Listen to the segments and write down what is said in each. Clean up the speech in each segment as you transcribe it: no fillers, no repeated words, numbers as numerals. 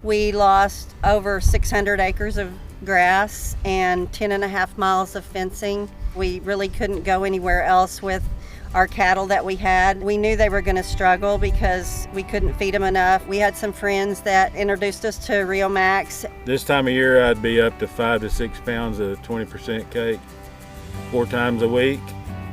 We lost over 600 acres of grass and 10.5 miles of fencing. We really couldn't go anywhere else with our cattle that we had. We knew they were going to struggle because we couldn't feed them enough. We had some friends that introduced us to Riomax. This time of year, I'd be up to 5 to 6 pounds of 20% cake 4 times a week,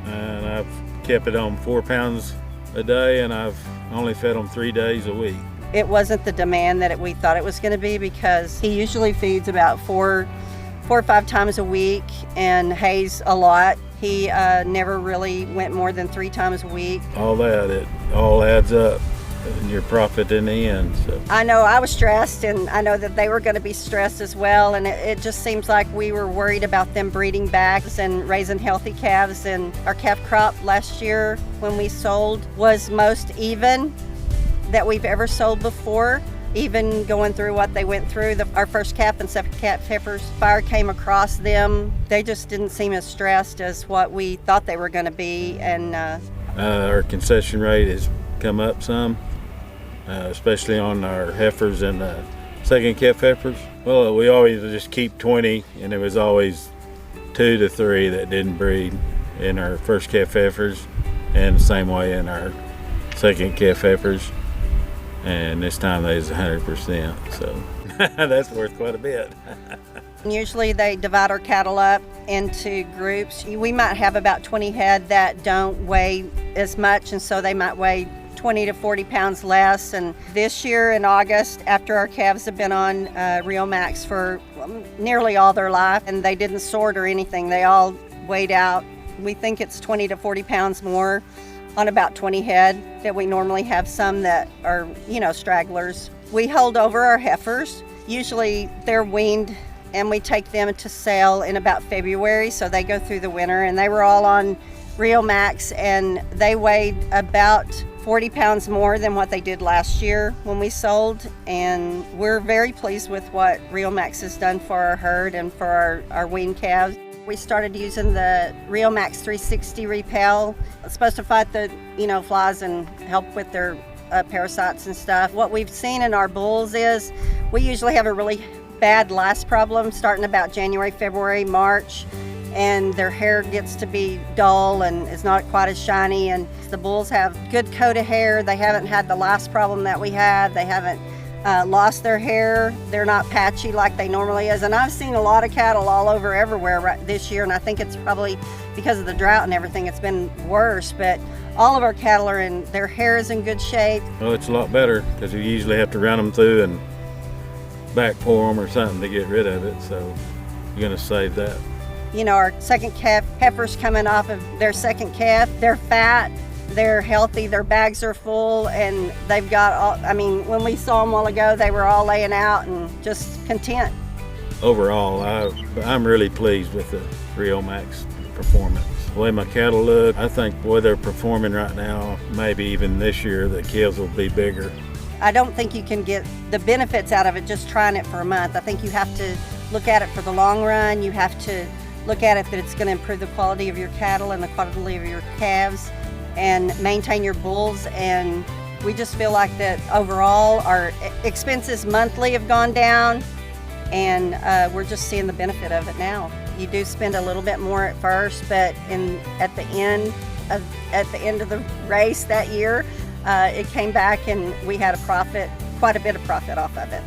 and I've kept it on 4 pounds a day, and I've only fed them 3 days a week. It wasn't the demand that we thought it was going to be, because he usually feeds about four or 5 times a week and hays a lot. He never really went more than 3 times a week. All that, it all adds up in your profit in the end. So I know I was stressed, and I know that they were going to be stressed as well, and it just seems like we were worried about them breeding back and raising healthy calves. And our calf crop last year when we sold was most even that we've ever sold before. Even going through what they went through, our first calf and second calf heifers, fire came across them. They just didn't seem as stressed as what we thought they were going to be. And our concession rate has come up some, especially on our heifers and second calf heifers. Well, we always just keep 20, and it was always 2 to 3 that didn't breed in our first calf heifers, and the same way in our second calf heifers. And this time they was 100%, so that's worth quite a bit. Usually they divide our cattle up into groups. We might have about 20 head that don't weigh as much, and so they might weigh 20 to 40 pounds less. And this year in August, after our calves have been on Riomax for nearly all their life, and they didn't sort or anything, they all weighed out. We think it's 20 to 40 pounds more on about 20 head that we normally have. Some that are, stragglers. We hold over our heifers. Usually they're weaned, and we take them to sale in about February, so they go through the winter. And they were all on Riomax, and they weighed about 40 pounds more than what they did last year when we sold. And we're very pleased with what Riomax has done for our herd and for our weaned calves. We started using the Riomax 360 Repel. It's supposed to fight the, flies and help with their parasites and stuff. What we've seen in our bulls is we usually have a really bad lice problem starting about January, February, March, and their hair gets to be dull and it's not quite as shiny. And the bulls have good coat of hair. They haven't had the lice problem that we had. They haven't lost their hair. They're not patchy like they normally is. And I've seen a lot of cattle all over everywhere this year, and I think it's probably because of the drought and everything, it's been worse. But all of our cattle their hair is in good shape. Well, it's a lot better because you usually have to run them through and back pour them or something to get rid of it, so you're going to save that. Our second calf heifers coming off of their second calf, they're fat, they're healthy, their bags are full, and they've got when we saw them a while ago, they were all laying out and just content. Overall, I'm really pleased with the Riomax performance. The way my cattle look, I think the way they're performing right now, maybe even this year, the calves will be bigger. I don't think you can get the benefits out of it just trying it for a month. I think you have to look at it for the long run. You have to look at it that it's going to improve the quality of your cattle and the quality of your calves and maintain your bulls. And we just feel like that overall our expenses monthly have gone down, and we're just seeing the benefit of it now. You do spend a little bit more at first, but at the end of the race that year, it came back and we had quite a bit of profit off of it.